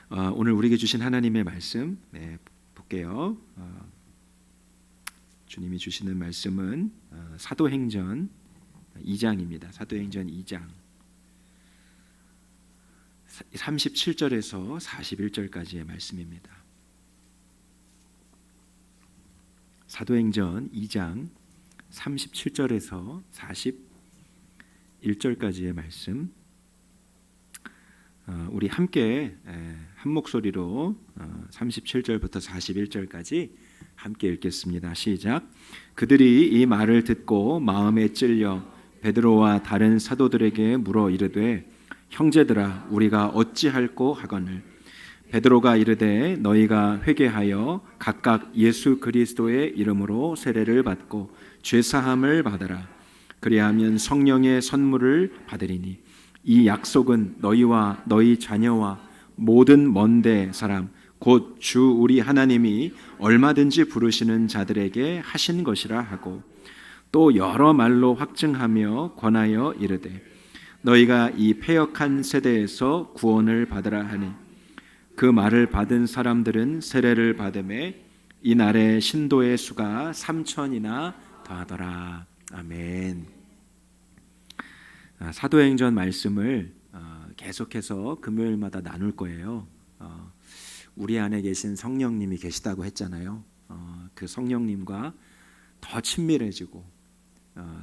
오늘 우리에게 주신 하나님의 말씀 볼게요. 주님이 주시는 말씀은 사도행전 2장입니다. 사도행전 2장 37절에서 41절까지의 말씀입니다. 사도행전 2장 37절에서 41절까지의 말씀, 우리 함께 한 목소리로 37절부터 41절까지 함께 읽겠습니다. 시작. 그들이 이 말을 듣고 마음에 찔려 베드로와 다른 사도들에게 물어 이르되, 형제들아, 우리가 어찌할꼬 하거늘. 베드로가 이르되, 너희가 회개하여 각각 예수 그리스도의 이름으로 세례를 받고 죄사함을 받으라. 그리하면 성령의 선물을 받으리니 이 약속은 너희와 너희 자녀와 모든 먼데 사람 곧 주 우리 하나님이 얼마든지 부르시는 자들에게 하신 것이라 하고, 또 여러 말로 확증하며 권하여 이르되, 너희가 이 패역한 세대에서 구원을 받으라 하니, 그 말을 받은 사람들은 세례를 받음에 이날의 신도의 수가 3,000이나 더하더라. 아멘. 사도행전 말씀을 계속해서 금요일마다 나눌 거예요. 우리 안에 계신 성령님이 계시다고 했잖아요. 그 성령님과 더 친밀해지고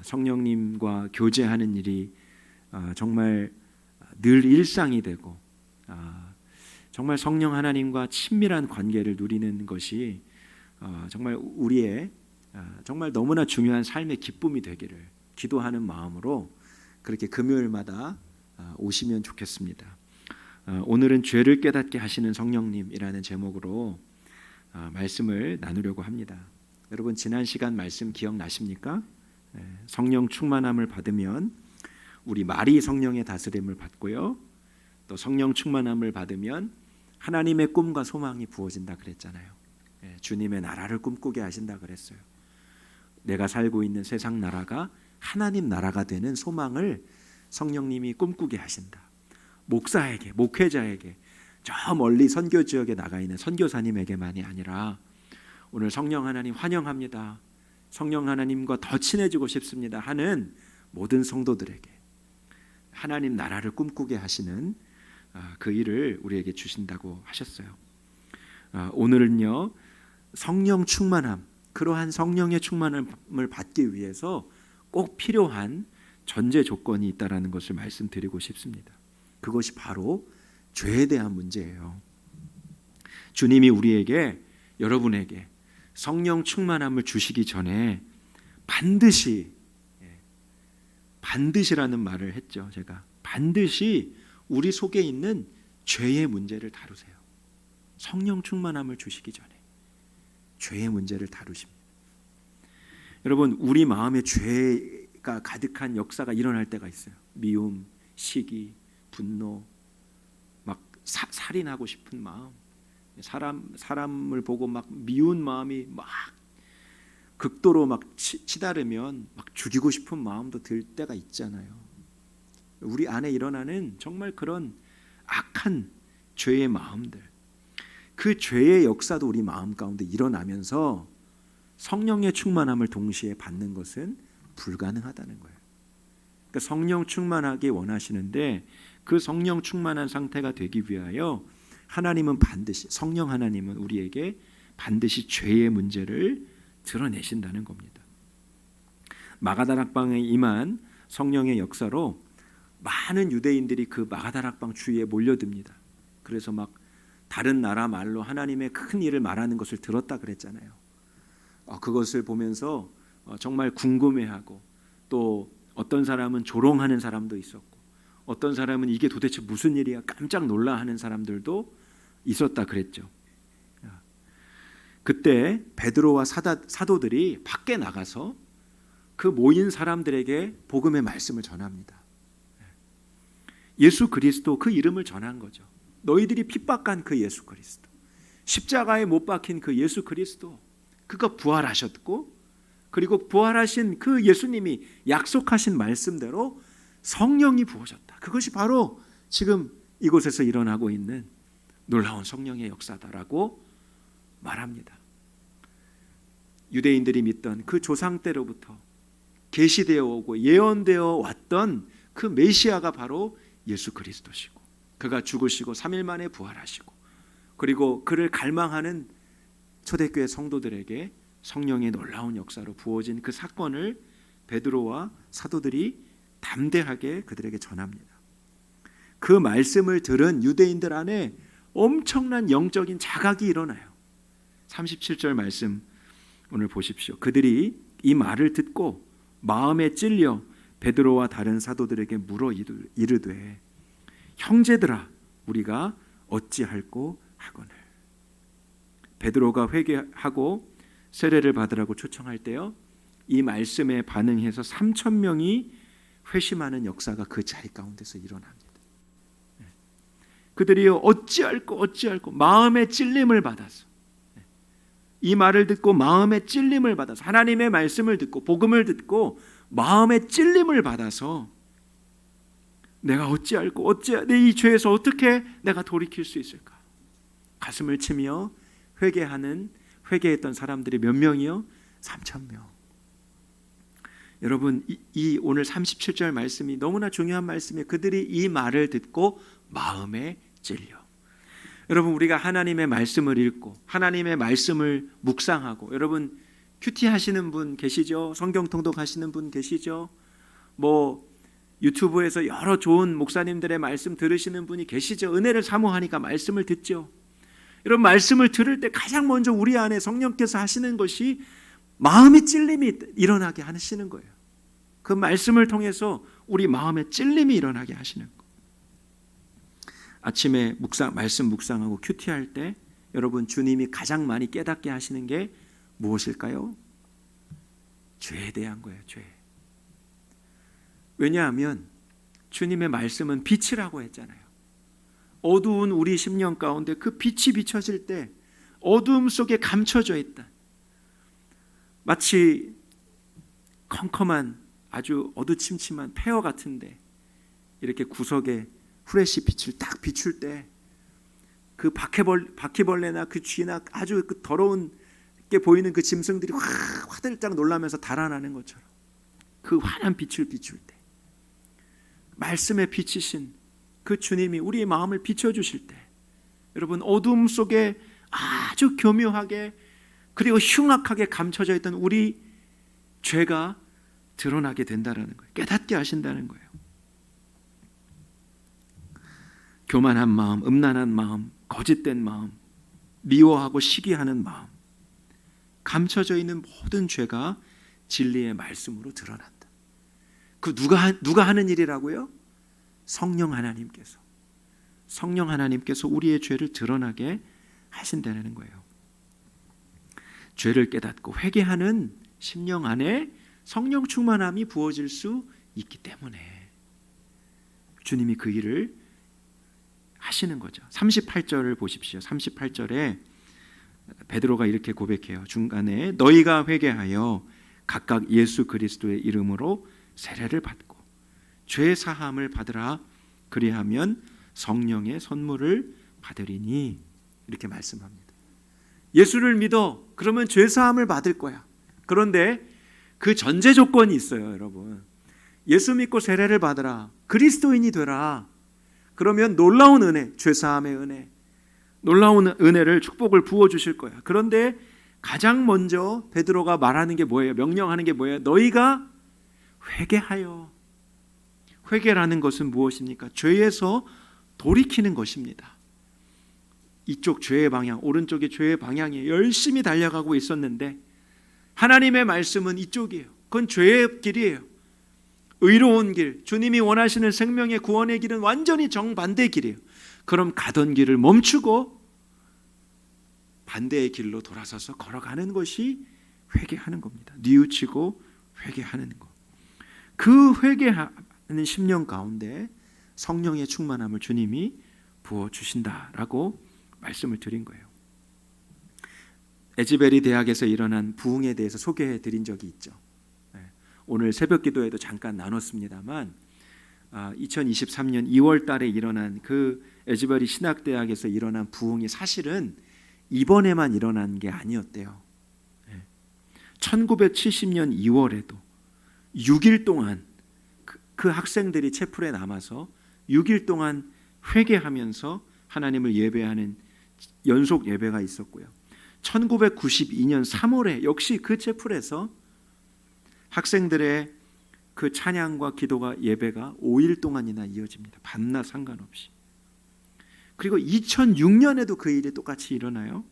성령님과 교제하는 일이 정말 늘 일상이 되고 정말 성령 하나님과 친밀한 관계를 누리는 것이 정말 우리의 정말 너무나 중요한 삶의 기쁨이 되기를 기도하는 마음으로 그렇게 금요일마다 오시면 좋겠습니다. 오늘은 죄를 깨닫게 하시는 성령님이라는 제목으로 말씀을 나누려고 합니다. 여러분, 지난 시간 말씀 기억나십니까? 성령 충만함을 받으면 우리 말이 성령의 다스림을 받고요, 또 성령 충만함을 받으면 하나님의 꿈과 소망이 부어진다 그랬잖아요. 주님의 나라를 꿈꾸게 하신다 그랬어요. 내가 살고 있는 세상 나라가 하나님 나라가 되는 소망을 성령님이 꿈꾸게 하신다. 목사에게, 목회자에게, 저 멀리 선교 지역에 나가 있는 선교사님에게만이 아니라 오늘 성령 하나님 환영합니다, 성령 하나님과 더 친해지고 싶습니다 하는 모든 성도들에게 하나님 나라를 꿈꾸게 하시는 그 일을 우리에게 주신다고 하셨어요. 오늘은요, 성령 충만함, 그러한 성령의 충만함을 받기 위해서 꼭 필요한 전제 조건이 있다라는 것을 말씀드리고 싶습니다. 그것이 바로 죄에 대한 문제예요. 주님이 우리에게, 여러분에게 성령 충만함을 주시기 전에 반드시라는 말을 했죠. 제가 반드시 우리 속에 있는 죄의 문제를 다루세요. 성령 충만함을 주시기 전에 죄의 문제를 다루십니다. 여러분, 우리 마음에 죄가 가득한 역사가 일어날 때가 있어요. 미움, 시기, 분노, 막 살인하고 싶은 마음, 사람을 보고 막 미운 마음이 막 극도로 막 치달으면 막 죽이고 싶은 마음도 들 때가 있잖아요. 우리 안에 일어나는 정말 그런 악한 죄의 마음들, 그 죄의 역사도 우리 마음 가운데 일어나면서 성령의 충만함을 동시에 받는 것은 불가능하다는 거예요. 그러니까 성령 충만하게 원하시는데 그 성령 충만한 상태가 되기 위하여 하나님은 반드시, 성령 하나님은 우리에게 반드시 죄의 문제를 드러내신다는 겁니다. 마가다락방에 임한 성령의 역사로 많은 유대인들이 그 마가다락방 주위에 몰려듭니다. 그래서 막 다른 나라 말로 하나님의 큰 일을 말하는 것을 들었다 그랬잖아요. 그것을 보면서 정말 궁금해하고, 또 어떤 사람은 조롱하는 사람도 있었고, 어떤 사람은 이게 도대체 무슨 일이야 깜짝 놀라하는 사람들도 있었다 그랬죠. 그때 베드로와 사도들이 밖에 나가서 그 모인 사람들에게 복음의 말씀을 전합니다. 예수 그리스도, 그 이름을 전한 거죠. 너희들이 핍박한 그 예수 그리스도, 십자가에 못 박힌 그 예수 그리스도, 그가 부활하셨고, 그리고 부활하신 그 예수님이 약속하신 말씀대로 성령이 부어졌다. 그것이 바로 지금 이곳에서 일어나고 있는 놀라운 성령의 역사다라고 말합니다. 유대인들이 믿던 그 조상 때로부터 계시되어 오고 예언되어 왔던 그 메시아가 바로 예수 그리스도시고, 그가 죽으시고 3일 만에 부활하시고, 그리고 그를 갈망하는 초대교회 성도들에게 성령의 놀라운 역사로 부어진 그 사건을 베드로와 사도들이 담대하게 그들에게 전합니다. 그 말씀을 들은 유대인들 안에 엄청난 영적인 자각이 일어나요. 37절 말씀 오늘 보십시오. 그들이 이 말을 듣고 마음에 찔려 베드로와 다른 사도들에게 물어 이르되 형제들아 우리가 어찌할꼬 하거늘. 베드로가 회개하고 세례를 받으라고 초청할 때요, 이 말씀에 반응해서 3,000명이 회심하는 역사가 그 자리 가운데서 일어납니다. 그들이 어찌할꼬 마음의 찔림을 받아서, 이 말을 듣고 마음의 찔림을 받아서, 하나님의 말씀을 듣고 복음을 듣고 마음의 찔림을 받아서 내가 어찌할꼬 내 이 죄에서 어떻게 내가 돌이킬 수 있을까? 가슴을 치며 회개했던 사람들이 몇 명이요? 3,000명. 여러분, 이 오늘 37절 말씀이 너무나 중요한 말씀이에요. 그들이 이 말을 듣고 마음에 찔려. 여러분, 우리가 하나님의 말씀을 읽고 하나님의 말씀을 묵상하고, 여러분 큐티 하시는 분 계시죠? 성경 통독 하시는 분 계시죠? 유튜브에서 여러 좋은 목사님들의 말씀 들으시는 분이 계시죠? 은혜를 사모하니까 말씀을 듣죠. 여러분, 말씀을 들을 때 가장 먼저 우리 안에 성령께서 하시는 것이 마음의 찔림이 일어나게 하시는 거예요. 그 말씀을 통해서 우리 마음의 찔림이 일어나게 하시는 거예요. 아침에 말씀 묵상하고 큐티할 때 여러분, 주님이 가장 많이 깨닫게 하시는 게 무엇일까요? 죄에 대한 거예요. 죄. 왜냐하면 주님의 말씀은 빛이라고 했잖아요. 어두운 우리 심령 가운데 그 빛이 비춰질 때 어두움 속에 감춰져 있다. 마치 컴컴한 아주 어두침침한 폐허 같은데 이렇게 구석에 후레쉬 빛을 딱 비출 때 그 바퀴벌레나 그 쥐나 아주 그 더러운 게 보이는 그 짐승들이 화들짝 놀라면서 달아나는 것처럼 그 환한 빛을 비출 때 말씀에 비치신 그 주님이 우리의 마음을 비춰주실 때, 여러분, 어둠 속에 아주 교묘하게 그리고 흉악하게 감춰져 있던 우리 죄가 드러나게 된다는 거예요. 깨닫게 하신다는 거예요. 교만한 마음, 음란한 마음, 거짓된 마음, 미워하고 시기하는 마음, 감춰져 있는 모든 죄가 진리의 말씀으로 드러난다. 그 누가 하는 일이라고요? 성령 하나님께서 우리의 죄를 드러나게 하신다는 거예요. 죄를 깨닫고 회개하는 심령 안에 성령 충만함이 부어질 수 있기 때문에 주님이 그 일을 하시는 거죠. 38절을 보십시오. 38절에 베드로가 이렇게 고백해요. 중간에 너희가 회개하여 각각 예수 그리스도의 이름으로 세례를 받고 죄 사함을 받으라. 그리하면 성령의 선물을 받으리니, 이렇게 말씀합니다. 예수를 믿어. 그러면 죄 사함을 받을 거야. 그런데 그 전제 조건이 있어요, 여러분. 예수 믿고 세례를 받으라. 그리스도인이 되라. 그러면 놀라운 은혜, 죄 사함의 은혜, 놀라운 은혜를, 축복을 부어 주실 거야. 그런데 가장 먼저 베드로가 말하는 게 뭐예요? 명령하는 게 뭐예요? 너희가 회개하여. 회개라는 것은 무엇입니까? 죄에서 돌이키는 것입니다. 이쪽 죄의 방향, 오른쪽이 죄의 방향이에요. 열심히 달려가고 있었는데 하나님의 말씀은 이쪽이에요. 그건 죄의 길이에요. 의로운 길, 주님이 원하시는 생명의 구원의 길은 완전히 정반대의 길이에요. 그럼 가던 길을 멈추고 반대의 길로 돌아서서 걸어가는 것이 회개하는 겁니다. 뉘우치고 회개하는 것. 그 회개하는 심령 가운데 성령의 충만함을 주님이 부어주신다라고 말씀을 드린 거예요. 에즈베리 대학에서 일어난 부흥에 대해서 소개해 드린 적이 있죠. 오늘 새벽 기도에도 잠깐 나눴습니다만 2023년 2월 달에 일어난 그 에즈베리 신학대학에서 일어난 부흥이 사실은 이번에만 일어난 게 아니었대요. 1970년 2월에도 6일 동안 그 학생들이 채플에 남아서 6일 동안 회개하면서 하나님을 예배하는 연속 예배가 있었고요. 1992년 3월에 역시 그 채플에서 학생들의 그 찬양과 기도가 예배가 5일 동안이나 이어집니다. 밤낮 상관없이. 그리고 2006년에도 그 일이 똑같이 일어나요.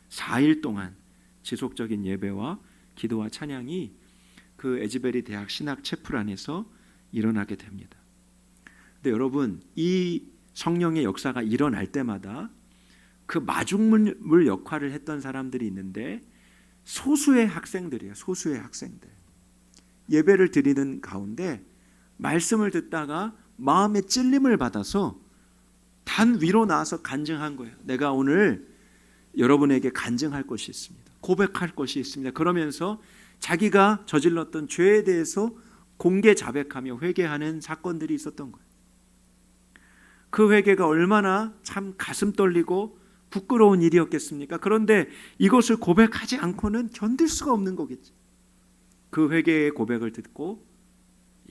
4일 동안 지속적인 예배와 기도와 찬양이 그 에즈베리 대학 신학 채플 안에서 일어나게 됩니다. 근데 여러분, 이 성령의 역사가 일어날 때마다 그 마중물 역할을 했던 사람들이 있는데 소수의 학생들이에요. 소수의 학생들. 예배를 드리는 가운데 말씀을 듣다가 마음의 찔림을 받아서 단 위로 나와서 간증한 거예요. 내가 오늘 여러분에게 간증할 것이 있습니다. 고백할 것이 있습니다. 그러면서 자기가 저질렀던 죄에 대해서 공개 자백하며 회개하는 사건들이 있었던 거예요. 그 회개가 얼마나 참 가슴 떨리고 부끄러운 일이었겠습니까? 그런데 이것을 고백하지 않고는 견딜 수가 없는 거겠지. 그 회개의 고백을 듣고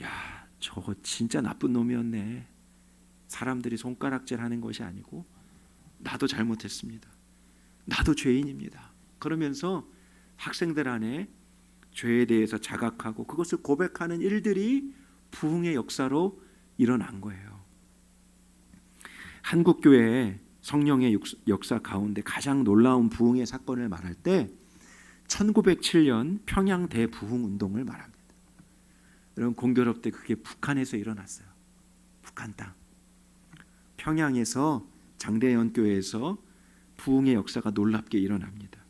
야, 저거 진짜 나쁜 놈이었네. 사람들이 손가락질하는 것이 아니고 나도 잘못했습니다. 나도 죄인입니다. 그러면서 학생들 안에 죄에 대해서 자각하고 그것을 고백하는 일들이 부흥의 역사로 일어난 거예요. 한국교회의 성령의 역사 가운데 가장 놀라운 부흥의 사건을 말할 때 1907년 평양 대부흥운동을 말합니다. 여러분, 공교롭게 그게 북한에서 일어났어요. 북한 땅. 평양에서 장대연교회에서 부흥의 역사가 놀랍게 일어납니다.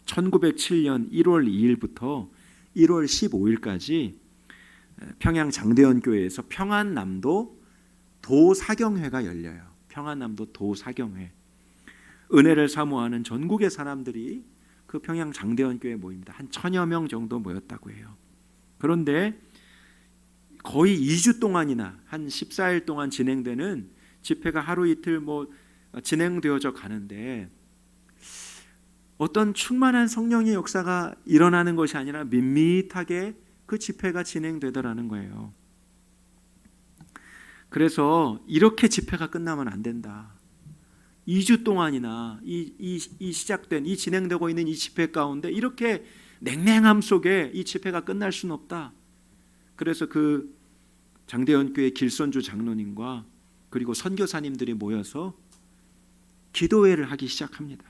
1907년 1월 2일부터 1월 15일까지 평양 장대연교회에서 평안남도 도사경회가 열려요. 평안남도 도사경회. 은혜를 사모하는 전국의 사람들이 그 평양 장대연교회에 모입니다. 한 1000여 명 정도 모였다고 해요. 그런데 거의 2주 동안이나 한 14일 동안 진행되는 집회가 하루 이틀 진행되어져 가는데 어떤 충만한 성령의 역사가 일어나는 것이 아니라 밋밋하게 그 집회가 진행되더라는 거예요. 그래서 이렇게 집회가 끝나면 안 된다. 2주 동안이나 이 시작된 이 진행되고 있는 이 집회 가운데 이렇게 냉랭함 속에 이 집회가 끝날 수는 없다. 그래서 그 장대연교회 길선주 장로님과 그리고 선교사님들이 모여서 기도회를 하기 시작합니다.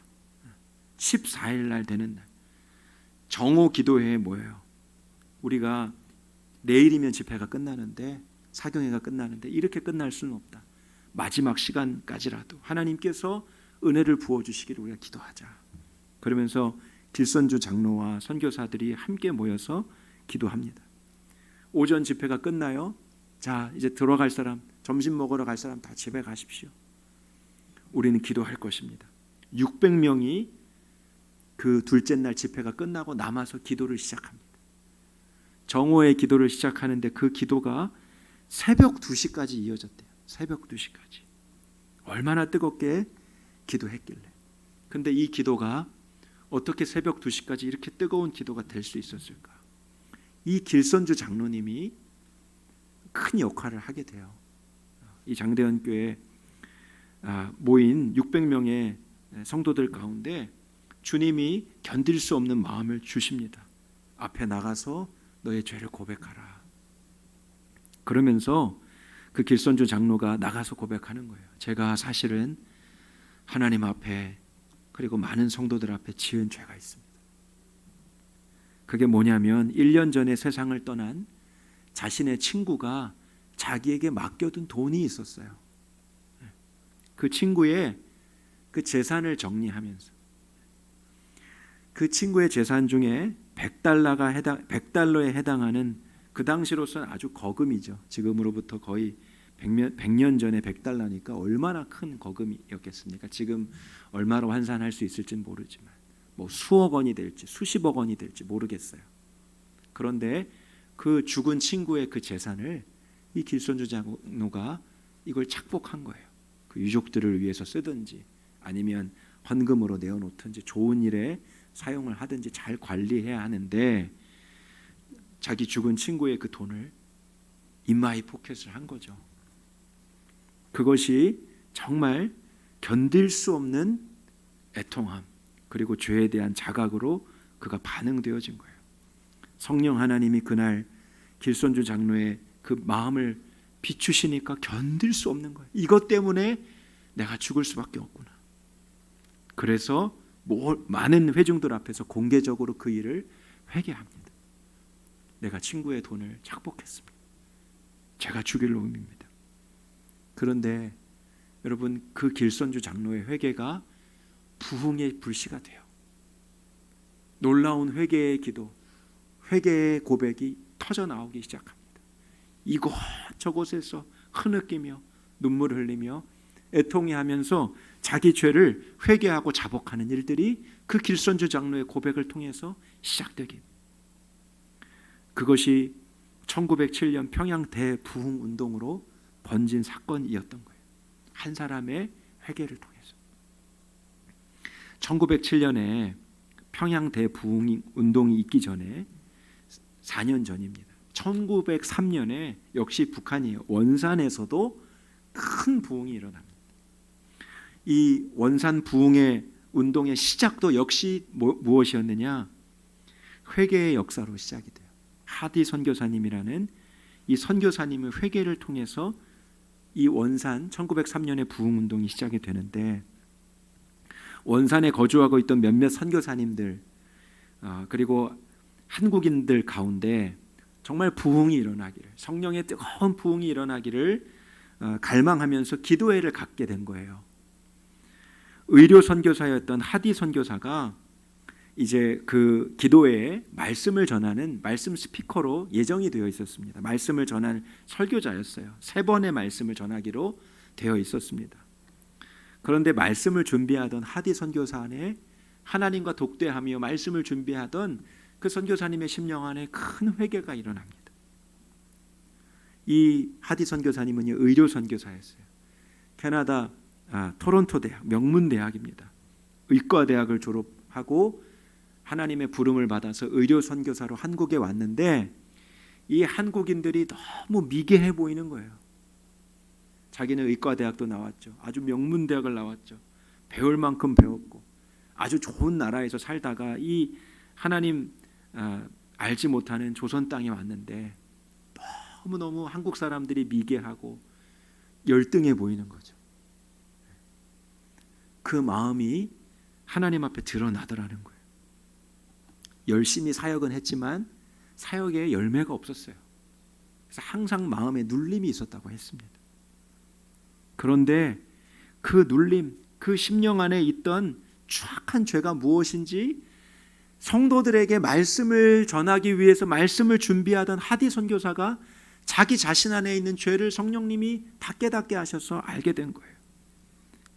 14일 날 되는 날 정오 기도회에 모여요. 우리가 내일이면 집회가 끝나는데 사경회가 끝나는데 이렇게 끝날 수는 없다. 마지막 시간까지라도 하나님께서 은혜를 부어주시기를 우리가 기도하자. 그러면서 길선주 장로와 선교사들이 함께 모여서 기도합니다. 오전 집회가 끝나요. 자, 이제 들어갈 사람, 점심 먹으러 갈 사람 다 집에 가십시오. 우리는 기도할 것입니다. 600명이 그 둘째 날 집회가 끝나고 남아서 기도를 시작합니다. 정오의 기도를 시작하는데 그 기도가 새벽 2시까지 이어졌대요. 새벽 2시까지. 얼마나 뜨겁게 기도했길래. 근데 이 기도가 어떻게 새벽 2시까지 이렇게 뜨거운 기도가 될 수 있었을까? 이 길선주 장로님이 큰 역할을 하게 돼요. 이 장대연교회 모인 600명의 성도들 가운데 주님이 견딜 수 없는 마음을 주십니다. 앞에 나가서 너의 죄를 고백하라. 그러면서 그 길선주 장로가 나가서 고백하는 거예요. 제가 사실은 하나님 앞에 그리고 많은 성도들 앞에 지은 죄가 있습니다. 그게 뭐냐면 1년 전에 세상을 떠난 자신의 친구가 자기에게 맡겨둔 돈이 있었어요. 그 친구의 그 재산을 정리하면서 그 친구의 재산 중에 100달러에 해당하는 그 당시로서는 아주 거금이죠. 지금으로부터 거의 100년 전에 100달러니까 얼마나 큰 거금이었겠습니까? 지금 얼마로 환산할 수 있을지는 모르지만 뭐 수억 원이 될지 수십억 원이 될지 모르겠어요. 그런데 그 죽은 친구의 그 재산을 이 길손주 장로가 이걸 착복한 거예요. 그 유족들을 위해서 쓰든지 아니면 헌금으로 내어놓든지 좋은 일에 사용을 하든지 잘 관리해야 하는데 자기 죽은 친구의 그 돈을 인마이 포켓을 한 거죠. 그것이 정말 견딜 수 없는 애통함 그리고 죄에 대한 자각으로 그가 반응되어진 거예요. 성령 하나님이 그날 길손주 장로의 그 마음을 비추시니까 견딜 수 없는 거예요. 이것 때문에 내가 죽을 수밖에 없구나. 그래서 많은 회중들 앞에서 공개적으로 그 일을 회개합니다. 내가 친구의 돈을 착복했습니다. 제가 죽일 놈입니다. 그런데 여러분 그 길손주 장로의 회개가 부흥의 불씨가 돼요. 놀라운 회개의 기도, 회개의 고백이 터져 나오기 시작합니다. 이곳저곳에서 흐느끼며 눈물을 흘리며 애통해하면서 자기 죄를 회개하고 자복하는 일들이 그 길손주 장로의 고백을 통해서 시작되기. 그것이 1907년 평양 대부흥운동으로 번진 사건이었던 거예요. 한 사람의 회개를 통해서. 1907년에 평양 대부흥운동이 있기 전에 4년 전입니다. 1903년에 역시 북한이 원산에서도 큰 부흥이 일어납니다. 이 원산 부흥의 운동의 시작도 역시 무엇이었느냐? 회개의 역사로 시작이 돼요. 하디 선교사님이라는 이 선교사님의 회개를 통해서 이 원산 1903년에 부흥운동이 시작이 되는데 원산에 거주하고 있던 몇몇 선교사님들 그리고 한국인들 가운데 정말 부흥이 일어나기를 성령의 뜨거운 부흥이 일어나기를 갈망하면서 기도회를 갖게 된 거예요. 의료 선교사였던 하디 선교사가 이제 그 기도회에 말씀을 전하는 말씀 스피커로 예정이 되어 있었습니다. 말씀을 전할 설교자였어요. 3번의 말씀을 전하기로 되어 있었습니다. 그런데 말씀을 준비하던 하디 선교사 안에 하나님과 독대하며 말씀을 준비하던 그 선교사님의 심령 안에 큰 회개가 일어납니다. 이 하디 선교사님은 의료 선교사였어요. 캐나다 토론토 대학 명문대학입니다. 의과대학을 졸업하고 하나님의 부름을 받아서 의료 선교사로 한국에 왔는데 이 한국인들이 너무 미개해 보이는 거예요. 자기는 의과대학도 나왔죠. 아주 명문대학을 나왔죠. 배울 만큼 배웠고 아주 좋은 나라에서 살다가 이 하나님 알지 못하는 조선 땅에 왔는데 너무너무 한국 사람들이 미개하고 열등해 보이는 거죠. 그 마음이 하나님 앞에 드러나더라는 거예요. 열심히 사역은 했지만 사역에 열매가 없었어요. 그래서 항상 마음에 눌림이 있었다고 했습니다. 그런데 그 눌림, 그 심령 안에 있던 추악한 죄가 무엇인지 성도들에게 말씀을 전하기 위해서 말씀을 준비하던 하디 선교사가 자기 자신 안에 있는 죄를 성령님이 다 깨닫게 하셔서 알게 된 거예요.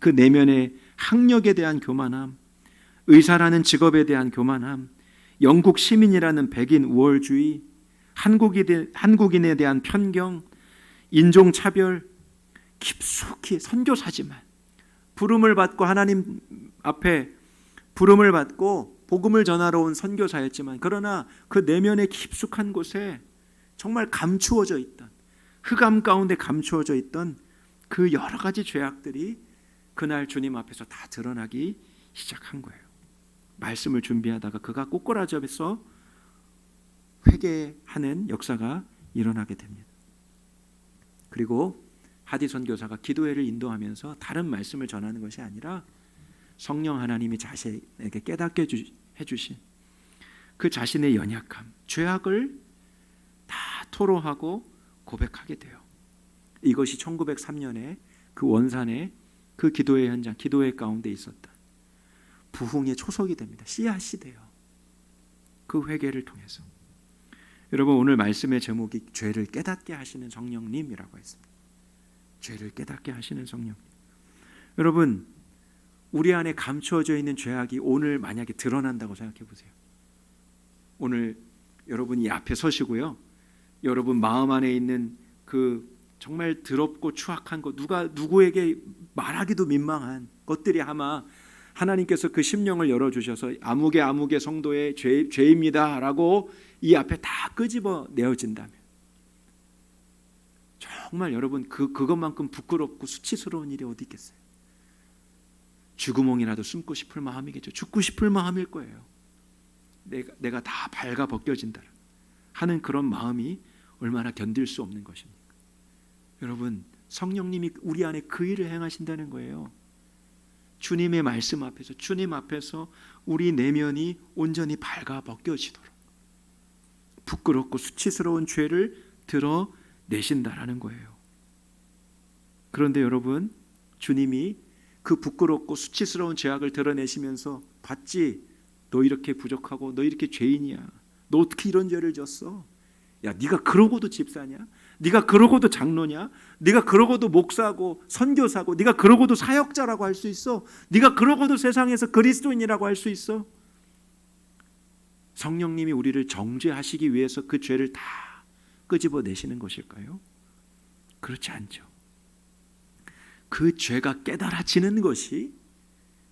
그 내면의 학력에 대한 교만함, 의사라는 직업에 대한 교만함, 영국 시민이라는 백인 우월주의, 한국인에 대한 편견, 인종차별, 깊숙이 선교사지만 부름을 받고 하나님 앞에 부름을 받고 복음을 전하러 온 선교사였지만 그러나 그 내면의 깊숙한 곳에 정말 감추어져 있던 흑암 가운데 감추어져 있던 그 여러 가지 죄악들이 그날 주님 앞에서 다 드러나기 시작한 거예요. 말씀을 준비하다가 그가 꼬꾸라져서 회개하는 역사가 일어나게 됩니다. 그리고 하디 선교사가 기도회를 인도하면서 다른 말씀을 전하는 것이 아니라 성령 하나님이 자신에게 깨닫게 해주신 그 자신의 연약함, 죄악을 다 토로하고 고백하게 돼요. 이것이 1903년에 그 원산의 그 기도회 현장, 기도회 가운데 있었다. 부흥의 초석이 됩니다. 씨앗이 돼요. 그 회개를 통해서. 여러분 오늘 말씀의 제목이 죄를 깨닫게 하시는 성령님이라고 했습니다. 죄를 깨닫게 하시는 성령. 여러분 우리 안에 감추어져 있는 죄악이 오늘 만약에 드러난다고 생각해 보세요. 오늘 여러분이 앞에 서시고요. 여러분 마음 안에 있는 그 정말 더럽고 추악한 것, 누구에게 말하기도 민망한 것들이 아마 하나님께서 그 심령을 열어주셔서 아무개 성도의 죄입니다라고 이 앞에 다 끄집어 내어진다면, 정말 여러분 그것만큼 부끄럽고 수치스러운 일이 어디 있겠어요? 쥐구멍이라도 숨고 싶을 마음이겠죠. 죽고 싶을 마음일 거예요. 내가 다 발가 벗겨진다 하는 그런 마음이 얼마나 견딜 수 없는 것입니까? 여러분, 성령님이 우리 안에 그 일을 행하신다는 거예요. 주님의 말씀 앞에서, 주님 앞에서 우리 내면이 온전히 발가 벗겨지도록 부끄럽고 수치스러운 죄를 드러내신다라는 거예요. 그런데 여러분, 주님이 그 부끄럽고 수치스러운 죄악을 드러내시면서, 봤지? 너 이렇게 부족하고 너 이렇게 죄인이야. 너 어떻게 이런 죄를 졌어? 야, 네가 그러고도 집사냐? 네가 그러고도 장로냐? 네가 그러고도 목사고 선교사고 네가 그러고도 사역자라고 할 수 있어? 네가 그러고도 세상에서 그리스도인이라고 할 수 있어? 성령님이 우리를 정죄하시기 위해서 그 죄를 다 끄집어내시는 것일까요? 그렇지 않죠. 그 죄가 깨달아지는 것이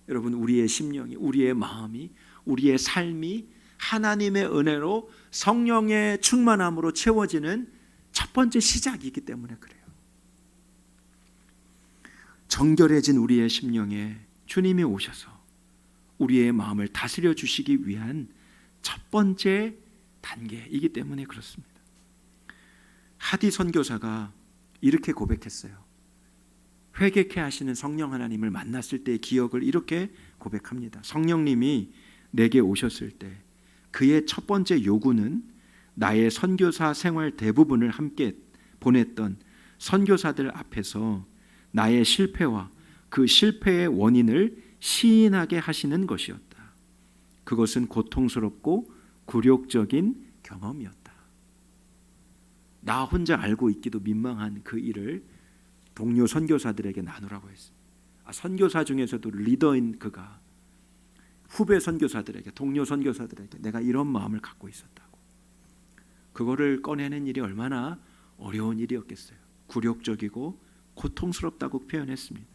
여러분, 우리의 심령이, 우리의 마음이, 우리의 삶이 하나님의 은혜로 성령의 충만함으로 채워지는 첫 번째 시작이기 때문에 그래요. 정결해진 우리의 심령에 주님이 오셔서 우리의 마음을 다스려 주시기 위한 첫 번째 단계이기 때문에 그렇습니다. 하디 선교사가 이렇게 고백했어요. 회개케 하시는 성령 하나님을 만났을 때의 기억을 이렇게 고백합니다. 성령님이 내게 오셨을 때 그의 첫 번째 요구는 나의 선교사 생활 대부분을 함께 보냈던 선교사들 앞에서 나의 실패와 그 실패의 원인을 시인하게 하시는 것이었다. 그것은 고통스럽고 굴욕적인 경험이었다. 나 혼자 알고 있기도 민망한 그 일을 동료 선교사들에게 나누라고 했습니다. 선교사 중에서도 리더인 그가 후배 선교사들에게, 동료 선교사들에게 내가 이런 마음을 갖고 있었다고. 그거를 꺼내는 일이 얼마나 어려운 일이었겠어요. 굴욕적이고 고통스럽다고 표현했습니다.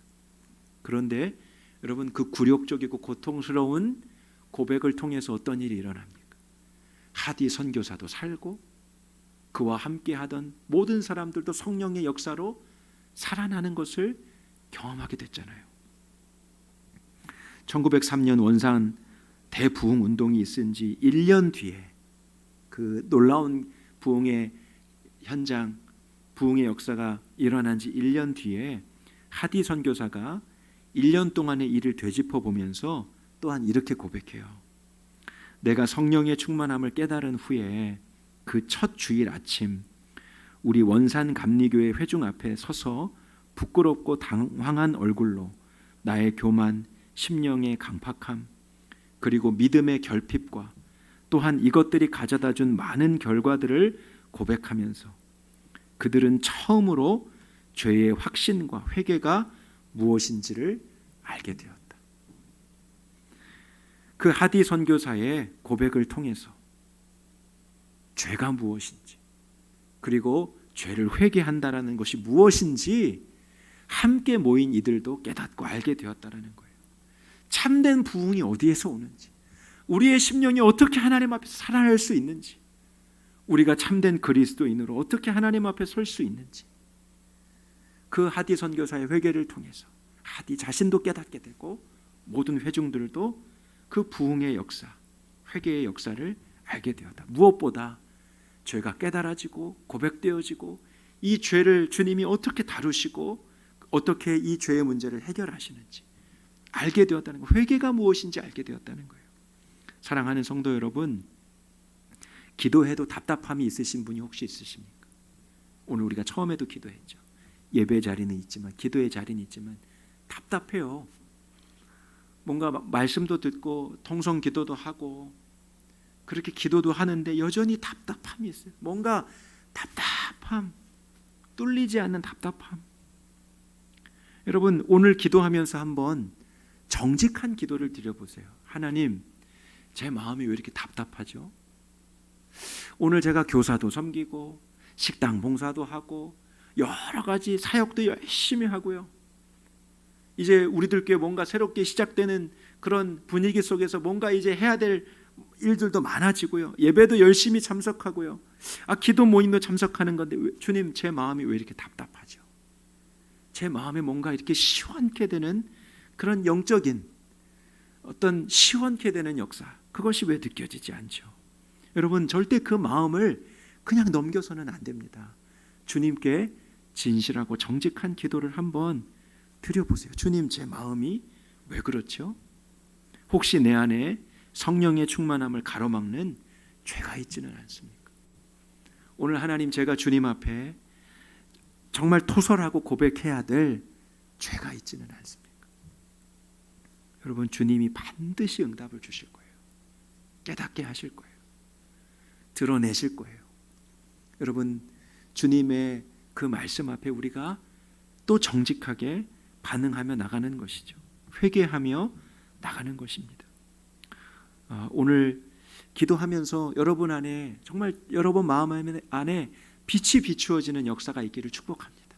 그런데 여러분, 그 굴욕적이고 고통스러운 고백을 통해서 어떤 일이 일어납니까? 하디 선교사도 살고 그와 함께 하던 모든 사람들도 성령의 역사로 살아나는 것을 경험하게 됐잖아요. 1903년 원산 대부흥 운동이 있은 지 1년 뒤에, 그 놀라운 부흥의 현장, 부흥의 역사가 일어난 지 1년 뒤에 하디 선교사가 1년 동안의 일을 되짚어 보면서 또한 이렇게 고백해요. 내가 성령의 충만함을 깨달은 후에 그 첫 주일 아침, 우리 원산 감리교회 회중 앞에 서서 부끄럽고 당황한 얼굴로 나의 교만, 심령의 강팍함, 그리고 믿음의 결핍과 또한 이것들이 가져다 준 많은 결과들을 고백하면서 그들은 처음으로 죄의 확신과 회개가 무엇인지를 알게 되었다. 그 하디 선교사의 고백을 통해서 죄가 무엇인지, 그리고 죄를 회개한다라는 것이 무엇인지 함께 모인 이들도 깨닫고 알게 되었다라는 거예요. 참된 부흥이 어디에서 오는지, 우리의 심령이 어떻게 하나님 앞에서 살아날 수 있는지, 우리가 참된 그리스도인으로 어떻게 하나님 앞에 설 수 있는지, 그 하디 선교사의 회개를 통해서 하디 자신도 깨닫게 되고 모든 회중들도 그 부흥의 역사, 회개의 역사를 알게 되었다. 무엇보다 죄가 깨달아지고 고백되어지고 이 죄를 주님이 어떻게 다루시고 어떻게 이 죄의 문제를 해결하시는지 알게 되었다는 거예요. 회개가 무엇인지 알게 되었다는 거예요. 사랑하는 성도 여러분, 기도해도 답답함이 있으신 분이 혹시 있으십니까? 오늘 우리가 처음에도 기도했죠. 예배 자리는 있지만, 기도의 자리는 있지만 답답해요. 뭔가 말씀도 듣고 통성 기도도 하고 그렇게 기도도 하는데 여전히 답답함이 있어요. 뭔가 답답함, 뚫리지 않는 답답함. 여러분, 오늘 기도하면서 한번 정직한 기도를 드려보세요. 하나님, 제 마음이 왜 이렇게 답답하죠? 오늘 제가 교사도 섬기고 식당 봉사도 하고 여러 가지 사역도 열심히 하고요. 이제 우리들 교회 뭔가 새롭게 시작되는 그런 분위기 속에서 뭔가 이제 해야 될 일들도 많아지고요. 예배도 열심히 참석하고요. 기도 모임도 참석하는 건데 주님, 제 마음이 왜 이렇게 답답하죠? 제 마음에 뭔가 이렇게 시원케 되는 그런 영적인 어떤 시원케 되는 역사, 그것이 왜 느껴지지 않죠? 여러분, 절대 그 마음을 그냥 넘겨서는 안 됩니다. 주님께 진실하고 정직한 기도를 한번 드려보세요. 주님, 제 마음이 왜 그렇죠? 혹시 내 안에 성령의 충만함을 가로막는 죄가 있지는 않습니까? 오늘 하나님, 제가 주님 앞에 정말 토설하고 고백해야 될 죄가 있지는 않습니까? 여러분, 주님이 반드시 응답을 주실 거예요. 깨닫게 하실 거예요. 드러내실 거예요. 여러분, 주님의 그 말씀 앞에 우리가 또 정직하게 반응하며 나가는 것이죠. 회개하며 나가는 것입니다. 오늘 기도하면서 여러분 안에, 정말 여러분 마음 안에 빛이 비추어지는 역사가 있기를 축복합니다.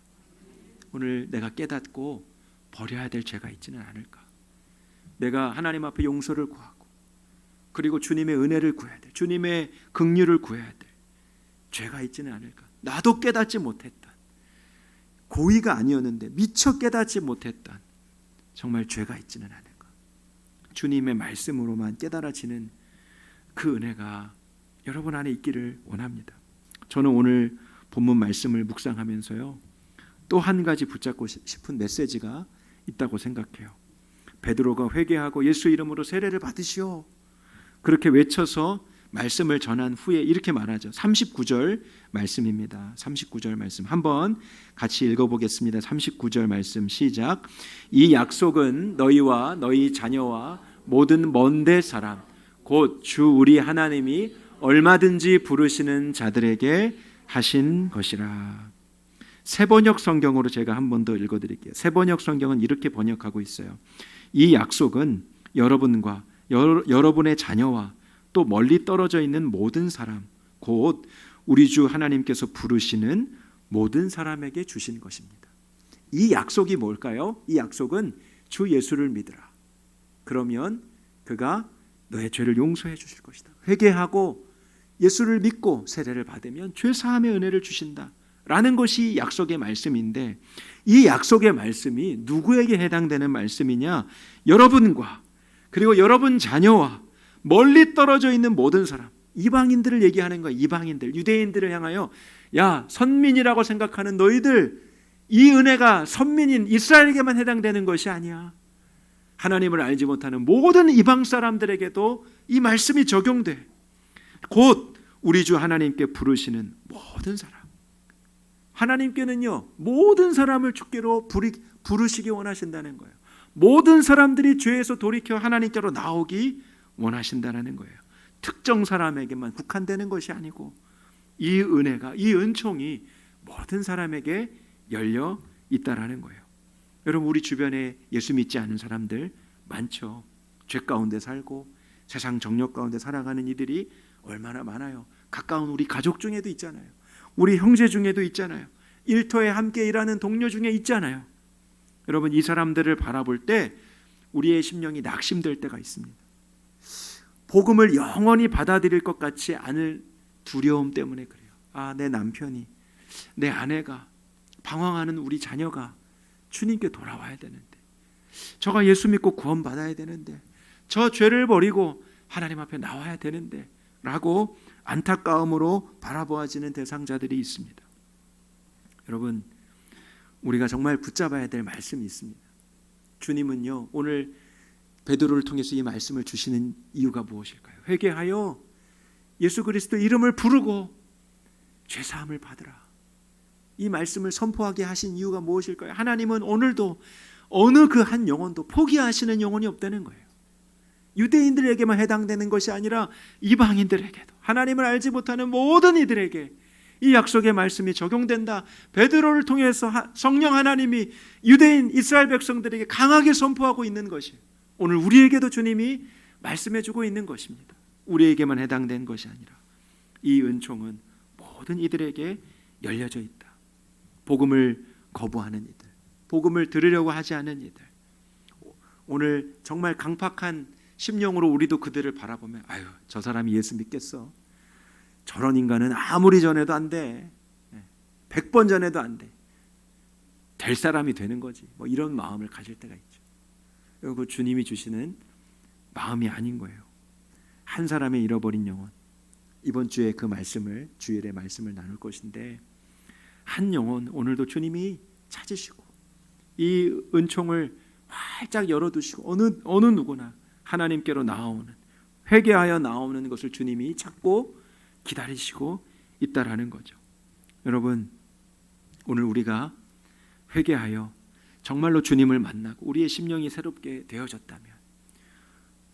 오늘 내가 깨닫고 버려야 될 죄가 있지는 않을까? 내가 하나님 앞에 용서를 구하고, 그리고 주님의 은혜를 구해야 돼, 주님의 긍휼을 구해야 돼, 죄가 있지는 않을까? 나도 깨닫지 못했던, 고의가 아니었는데 미처 깨닫지 못했던 정말 죄가 있지는 않을까? 주님의 말씀으로만 깨달아지는 그 은혜가 여러분 안에 있기를 원합니다. 저는 오늘 본문 말씀을 묵상하면서요, 또 한 가지 붙잡고 싶은 메시지가 있다고 생각해요. 베드로가 회개하고 예수 이름으로 세례를 받으시오, 그렇게 외쳐서 말씀을 전한 후에 이렇게 말하죠. 39절 말씀입니다. 39절 말씀 한번 같이 읽어보겠습니다. 39절 말씀 시작. 이 약속은 너희와 너희 자녀와 모든 먼데 사람 곧 주 우리 하나님이 얼마든지 부르시는 자들에게 하신 것이라. 새번역 성경으로 제가 한 번 더 읽어드릴게요. 새번역 성경은 이렇게 번역하고 있어요. 이 약속은 여러분과 여러분의 자녀와 또 멀리 떨어져 있는 모든 사람, 곧 우리 주 하나님께서 부르시는 모든 사람에게 주신 것입니다. 이 약속이 뭘까요? 이 약속은 주 예수를 믿으라. 그러면 그가 너의 죄를 용서해 주실 것이다. 회개하고 예수를 믿고 세례를 받으면 죄 사함의 은혜를 주신다 라는 것이 약속의 말씀인데, 이 약속의 말씀이 누구에게 해당되는 말씀이냐? 여러분과, 그리고 여러분 자녀와 멀리 떨어져 있는 모든 사람, 이방인들을 얘기하는 거예요. 이방인들, 유대인들을 향하여, 야, 선민이라고 생각하는 너희들, 이 은혜가 선민인 이스라엘에게만 해당되는 것이 아니야. 하나님을 알지 못하는 모든 이방 사람들에게도 이 말씀이 적용돼. 곧 우리 주 하나님께 부르시는 모든 사람, 하나님께는요 모든 사람을 주께로 부르시기 원하신다는 거예요. 모든 사람들이 죄에서 돌이켜 하나님께로 나오기 원하신다는 거예요. 특정 사람에게만 국한되는 것이 아니고 이 은혜가, 이 은총이 모든 사람에게 열려 있다라는 거예요. 여러분, 우리 주변에 예수 믿지 않은 사람들 많죠. 죄 가운데 살고 세상 정욕 가운데 살아가는 이들이 얼마나 많아요. 가까운 우리 가족 중에도 있잖아요. 우리 형제 중에도 있잖아요. 일터에 함께 일하는 동료 중에 있잖아요. 여러분, 이 사람들을 바라볼 때 우리의 심령이 낙심될 때가 있습니다. 복음을 영원히 받아들일 것 같지 않을 두려움 때문에 그래요. 내 남편이, 내 아내가, 방황하는 우리 자녀가 주님께 돌아와야 되는데, 저가 예수 믿고 구원받아야 되는데, 저 죄를 버리고 하나님 앞에 나와야 되는데 라고 안타까움으로 바라보아지는 대상자들이 있습니다. 여러분, 우리가 정말 붙잡아야 될 말씀이 있습니다. 주님은요 오늘 베드로를 통해서 이 말씀을 주시는 이유가 무엇일까요? 회개하여 예수 그리스도 이름을 부르고 죄사함을 받으라. 이 말씀을 선포하게 하신 이유가 무엇일까요? 하나님은 오늘도 어느 그 한 영혼도 포기하시는 영혼이 없다는 거예요. 유대인들에게만 해당되는 것이 아니라 이방인들에게도, 하나님을 알지 못하는 모든 이들에게 이 약속의 말씀이 적용된다. 베드로를 통해서 성령 하나님이 유대인 이스라엘 백성들에게 강하게 선포하고 있는 것이에요. 오늘 우리에게도 주님이 말씀해주고 있는 것입니다. 우리에게만 해당된 것이 아니라 이 은총은 모든 이들에게 열려져 있다. 복음을 거부하는 이들, 복음을 들으려고 하지 않은 이들, 오늘 정말 강팍한 심령으로 우리도 그들을 바라보면 아유, 저 사람이 예수 믿겠어? 저런 인간은 아무리 전해도 안 돼. 100번 전해도 안 돼. 될 사람이 되는 거지. 뭐 이런 마음을 가질 때가 있죠. 그 주님이 주시는 마음이 아닌 거예요. 한 사람의 잃어버린 영혼. 이번 주에 그 말씀을, 주일의 말씀을 나눌 것인데, 한 영혼 오늘도 주님이 찾으시고 이 은총을 활짝 열어두시고 어느 누구나 하나님께로 나아오는, 회개하여 나오는 것을 주님이 찾고 기다리시고 있다라는 거죠. 여러분, 오늘 우리가 회개하여 정말로 주님을 만나고 우리의 심령이 새롭게 되어졌다면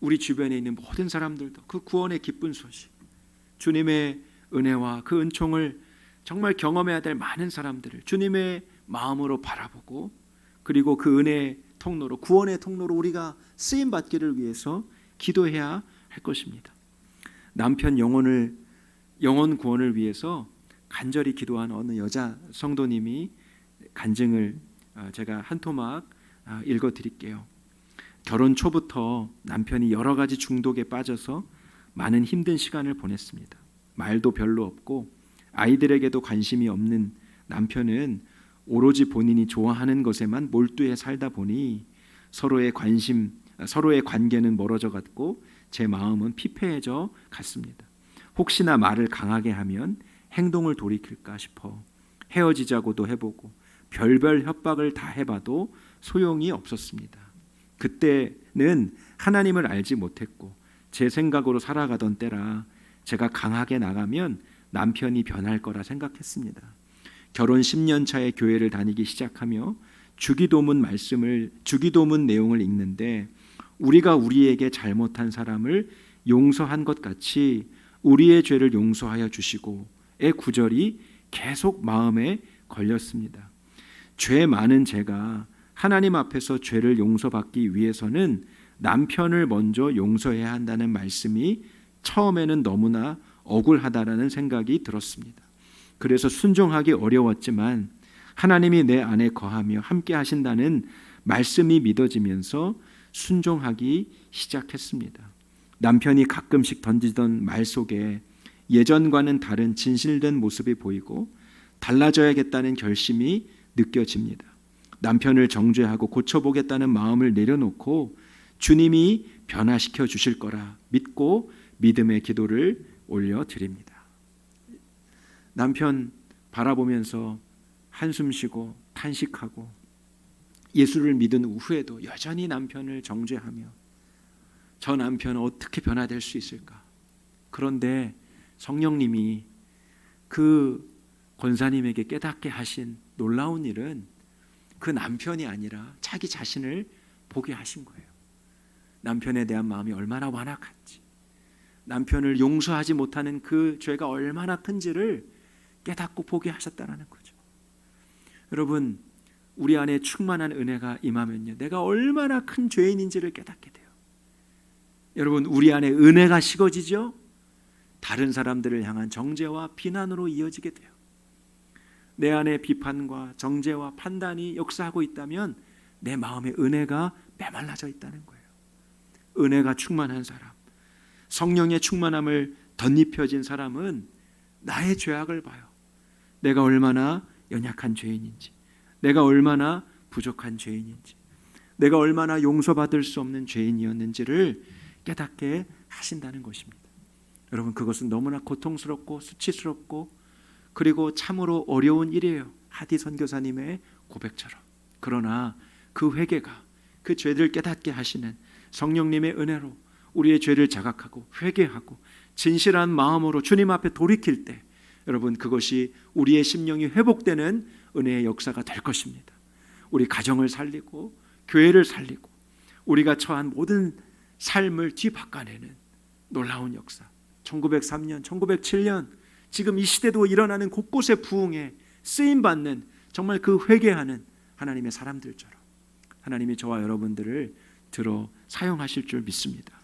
우리 주변에 있는 모든 사람들도 그 구원의 기쁜 소식, 주님의 은혜와 그 은총을 정말 경험해야 될 많은 사람들을 주님의 마음으로 바라보고, 그리고 그 은혜의 통로로, 구원의 통로로 우리가 쓰임 받기를 위해서 기도해야 할 것입니다. 남편 영혼 구원을 위해서 간절히 기도한 어느 여자 성도님이 간증을 제가 한 토막 읽어드릴게요. 결혼 초부터 남편이 여러 가지 중독에 빠져서 많은 힘든 시간을 보냈습니다. 말도 별로 없고 아이들에게도 관심이 없는 남편은 오로지 본인이 좋아하는 것에만 몰두해 살다 보니 서로의 관계는 멀어져 갔고 제 마음은 피폐해져 갔습니다. 혹시나 말을 강하게 하면 행동을 돌이킬까 싶어 헤어지자고도 해보고 별별 협박을 다 해봐도 소용이 없었습니다. 그때는 하나님을 알지 못했고 제 생각으로 살아가던 때라 제가 강하게 나가면 남편이 변할 거라 생각했습니다. 결혼 10년 차에 교회를 다니기 시작하며 주기도문 내용을 읽는데 우리가 우리에게 잘못한 사람을 용서한 것 같이 우리의 죄를 용서하여 주시고의 구절이 계속 마음에 걸렸습니다. 죄 많은 제가 하나님 앞에서 죄를 용서받기 위해서는 남편을 먼저 용서해야 한다는 말씀이 처음에는 너무나 억울하다라는 생각이 들었습니다. 그래서 순종하기 어려웠지만 하나님이 내 안에 거하며 함께 하신다는 말씀이 믿어지면서 순종하기 시작했습니다. 남편이 가끔씩 던지던 말 속에 예전과는 다른 진실된 모습이 보이고 달라져야겠다는 결심이 느껴집니다. 남편을 정죄하고 고쳐보겠다는 마음을 내려놓고 주님이 변화시켜 주실 거라 믿고 믿음의 기도를 올려드립니다. 남편 바라보면서 한숨 쉬고 탄식하고 예수를 믿은 후에도 여전히 남편을 정죄하며 저 남편은 어떻게 변화될 수 있을까? 그런데 성령님이 그 권사님에게 깨닫게 하신 놀라운 일은 그 남편이 아니라 자기 자신을 보게 하신 거예요. 남편에 대한 마음이 얼마나 완악한지, 남편을 용서하지 못하는 그 죄가 얼마나 큰지를 깨닫고 보게 하셨다는 거죠. 여러분, 우리 안에 충만한 은혜가 임하면요, 내가 얼마나 큰 죄인인지를 깨닫게 돼요. 여러분, 우리 안에 은혜가 식어지죠? 다른 사람들을 향한 정죄와 비난으로 이어지게 돼요. 내 안에 비판과 정죄와 판단이 역사하고 있다면 내 마음에 은혜가 메말라져 있다는 거예요. 은혜가 충만한 사람, 성령의 충만함을 덧입혀진 사람은 나의 죄악을 봐요. 내가 얼마나 연약한 죄인인지, 내가 얼마나 부족한 죄인인지, 내가 얼마나 용서받을 수 없는 죄인이었는지를 깨닫게 하신다는 것입니다. 여러분, 그것은 너무나 고통스럽고 수치스럽고 그리고 참으로 어려운 일이에요. 하디 선교사님의 고백처럼. 그러나 그 회개가, 그 죄를 깨닫게 하시는 성령님의 은혜로 우리의 죄를 자각하고 회개하고 진실한 마음으로 주님 앞에 돌이킬 때, 여러분, 그것이 우리의 심령이 회복되는 은혜의 역사가 될 것입니다. 우리 가정을 살리고 교회를 살리고 우리가 처한 모든 삶을 뒤바꿔내는 놀라운 역사. 1903년, 1907년 지금 이 시대도 일어나는 곳곳에 부흥에 쓰임받는 정말 그 회개하는 하나님의 사람들처럼 하나님이 저와 여러분들을 들어 사용하실 줄 믿습니다.